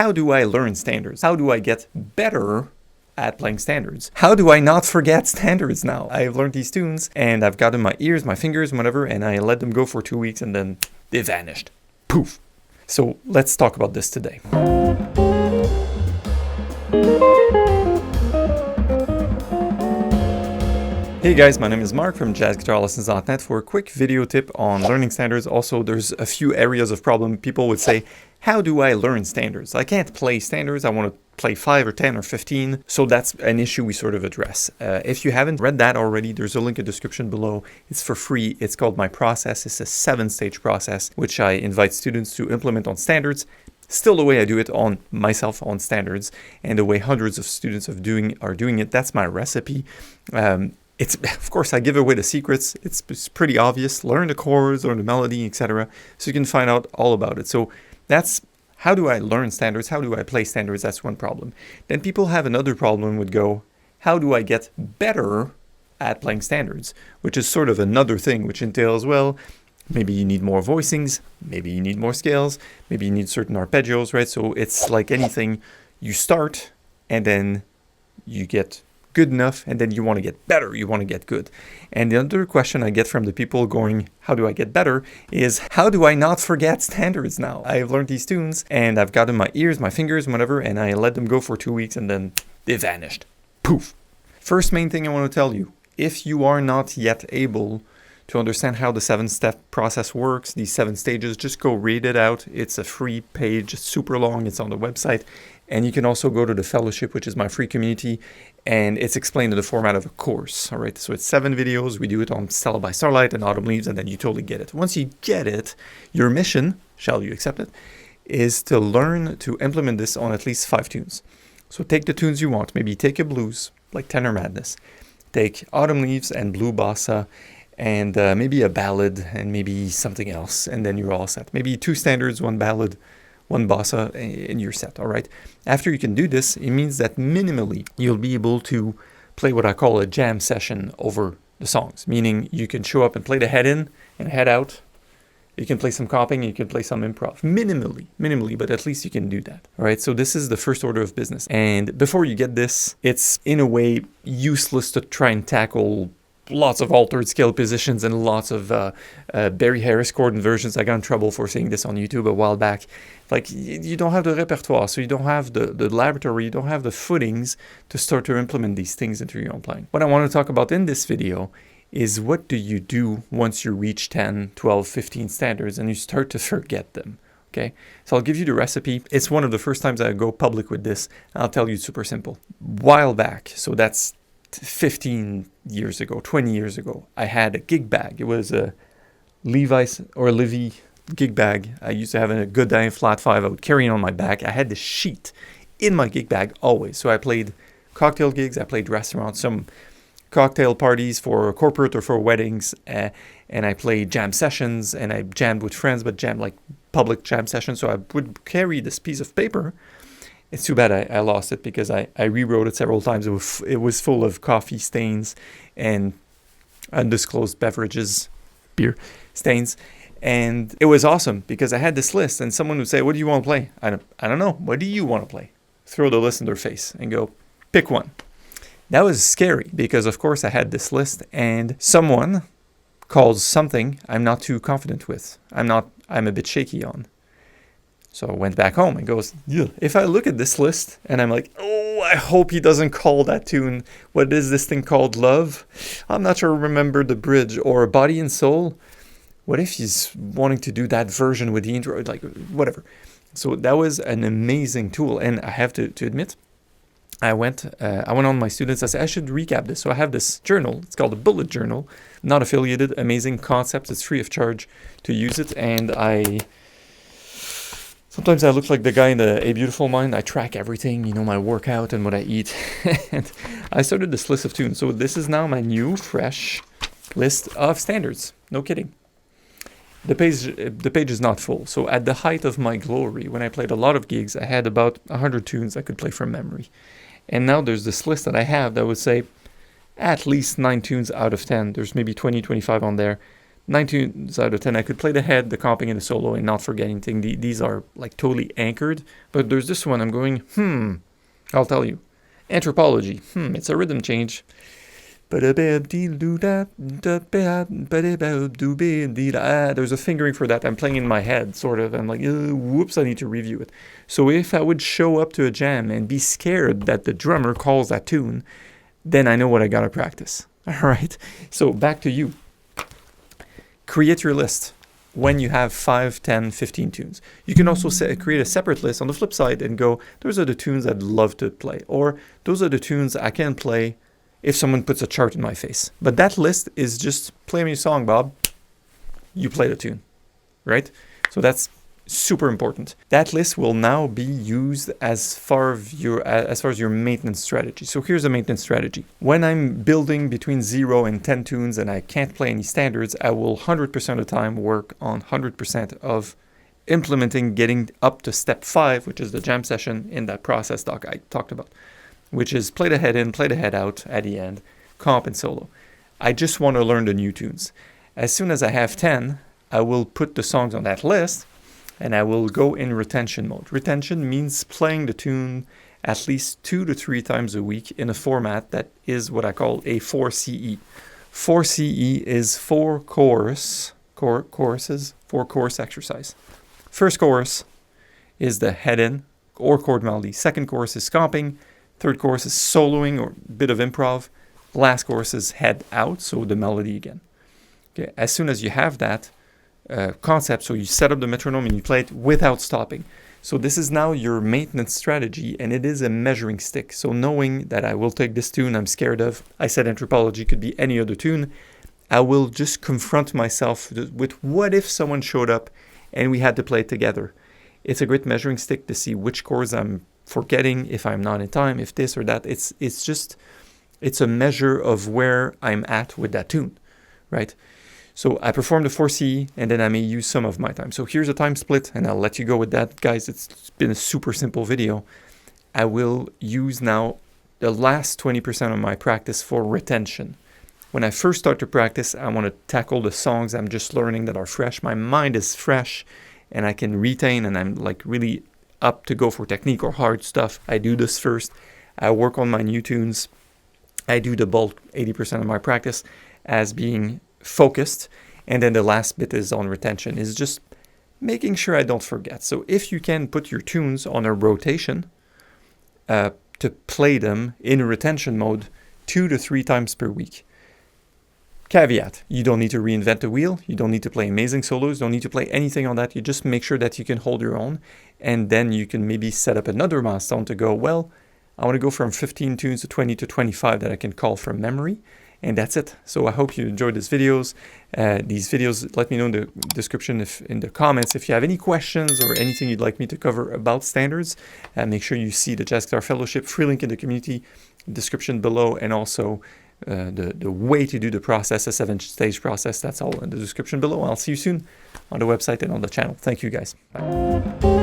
how do I learn standards? How do I get better at playing standards? How do I not forget standards now? I've learned these tunes and I've got in my ears, my fingers, whatever, and I let them go for 2 weeks and then they vanished. Poof. So let's talk about this today. Hey guys, my name is Mark from jazzguitarlessons.net for a quick video tip on learning standards. Also, there's a few areas of problem. People would say, how do I learn standards? I can't play standards. I want to play 5 or 10 or 15. So that's an issue we sort of address. If you haven't read that already, there's a link in the description below. It's for free. It's called My Process. It's a 7-stage process, which I invite students to implement on standards. Still the way I do it on myself on standards, and the way hundreds of students are doing it. That's my recipe. Of course, I give away the secrets. It's pretty obvious. Learn the chords, learn the melody, etc. So you can find out all about it. So that's how do I learn standards? How do I play standards? That's one problem. Then people have another problem would go, how do I get better at playing standards? Which is sort of another thing, which entails, well, maybe you need more voicings, maybe you need more scales, maybe you need certain arpeggios, right? So it's like anything, you start and then you get good enough, and then you want to get better, you want to get good. And the other question I get from the people going, how do I get better, is how do I not forget standards now? I've learned these tunes, and I've got in my ears, my fingers, whatever, and I let them go for 2 weeks, and then they vanished. Poof. First main thing I want to tell you, if you are not yet able to understand how the 7-step process works, these 7 stages, just go read it out. It's a free page, super long, it's on the website. And you can also go to the fellowship, which is my free community, and it's explained in the format of a course, all right? So it's 7 videos. We do it on Stella by Starlight and Autumn Leaves, and then you totally get it. Once you get it, your mission, shall you accept it, is to learn to implement this on at least 5 tunes. So take the tunes you want. Maybe take a blues, like Tenor Madness. Take Autumn Leaves and Blue Bossa, and maybe a ballad, and maybe something else, and then you're all set. Maybe 2 standards, 1 ballad, 1 bossa in your set, all right? After you can do this, it means that minimally you'll be able to play what I call a jam session over the songs, meaning you can show up and play the head in and head out. You can play some copying, you can play some improv, minimally, but at least you can do that, all right? So this is the first order of business. And before you get this, it's in a way useless to try and tackle lots of altered scale positions and lots of Barry Harris chord inversions. I got in trouble for saying this on YouTube a while back. Like, you don't have the repertoire, so you don't have the laboratory, you don't have the footings to start to implement these things into your own playing. What I want to talk about in this video is what do you do once you reach 10, 12, 15 standards and you start to forget them, okay? So I'll give you the recipe. It's one of the first times I go public with this. I'll tell you it's super simple. While back, so that's 15 years ago, 20 years ago, I had a gig bag. It was a Levi's or Livy gig bag. I used to have a Godin flat 5 I would carry on my back. I had the sheet in my gig bag always. So I played cocktail gigs, I played restaurants, some cocktail parties for corporate or for weddings, and I played jam sessions, and I jammed with friends, but jammed like public jam sessions. So I would carry this piece of paper. It's too bad I lost it because I rewrote it several times. It was full of coffee stains and undisclosed beverages, beer stains. And it was awesome because I had this list and someone would say, what do you want to play? I don't know. What do you want to play? Throw the list in their face and go, pick one. That was scary because, of course, I had this list and someone calls something I'm not too confident with. I'm a bit shaky on. So I went back home and goes, yeah. If I look at this list and I'm like, oh, I hope he doesn't call that tune. What is this thing called? Love? I'm not sure I remember the bridge. Or Body and Soul. What if he's wanting to do that version with the intro? Like, whatever. So that was an amazing tool. And I have to admit, I went on my students. I said, I should recap this. So I have this journal. It's called a bullet journal. Not affiliated. Amazing concept. It's free of charge to use it. And sometimes I look like the guy in the A Beautiful Mind. I track everything, my workout and what I eat. And I started this list of tunes. So this is now my new, fresh list of standards. No kidding. The page is not full. So at the height of my glory, when I played a lot of gigs, I had about 100 tunes I could play from memory. And now there's this list that I have that would say at least 9 tunes out of 10. There's maybe 20, 25 on there. 9 tunes out of 10, I could play the head, the comping, and the solo and not forget anything. These are like totally anchored. But there's this one I'm going, I'll tell you. Anthropology, it's a rhythm change. There's a fingering for that. I'm playing in my head, sort of. I'm like, whoops, I need to review it. So if I would show up to a jam and be scared that the drummer calls that tune, then I know what I gotta practice. All right? So back to you. Create your list when you have 5, 10, 15 tunes. You can also create a separate list on the flip side and go, those are the tunes I'd love to play. Or those are the tunes I can play if someone puts a chart in my face. But that list is just, play me a song, Bob. You play the tune, right? So that's super important. That list will now be used as far as your maintenance strategy. So here's a maintenance strategy. When I'm building between 0 and 10 tunes and I can't play any standards, I will 100% of the time work on 100% of implementing, getting up to step 5, which is the jam session in that process doc I talked about, which is play the head in, play the head out at the end, comp and solo. I just want to learn the new tunes. As soon as I have 10, I will put the songs on that list and I will go in retention mode. Retention means playing the tune at least 2 to 3 times a week in a format that is what I call a 4CE. 4CE is 4 course exercise. First chorus is the head in or chord melody. Second chorus is comping. Third chorus is soloing or a bit of improv. Last chorus is head out, so the melody again. Okay. As soon as you have that concept, so you set up the metronome and you play it without stopping. So this is now your maintenance strategy, and it is a measuring stick. So knowing that I will take this tune I'm scared of, I said Anthropology could be any other tune, I will just confront myself with what if someone showed up and we had to play it together. It's a great measuring stick to see which chords I'm forgetting, if I'm not in time, if this or that. It's a measure of where I'm at with that tune, right? So I perform the 4CE and then I may use some of my time. So here's a time split and I'll let you go with that. Guys, it's been a super simple video. I will use now the last 20% of my practice for retention. When I first start to practice, I want to tackle the songs I'm just learning that are fresh. My mind is fresh and I can retain, and I'm like really up to go for technique or hard stuff. I do this first. I work on my new tunes. I do the bulk 80% of my practice as being focused, and then the last bit is on retention, is just making sure I don't forget. So if you can put your tunes on a rotation to play them in retention mode 2 to 3 times per week. Caveat, you don't need to reinvent the wheel, you don't need to play amazing solos, you don't need to play anything on that, you just make sure that you can hold your own, and then you can maybe set up another milestone to go, well, I want to go from 15 tunes to 20 to 25 that I can call from memory, and that's it. So I hope you enjoyed these videos. Let me know in the description, in the comments, if you have any questions or anything you'd like me to cover about standards. Make sure you see the Jazz Guitar Fellowship, free link in the community description below, and also the way to do the process, a 7-stage process. That's all in the description below. I'll see you soon on the website and on the channel. Thank you, guys. Bye.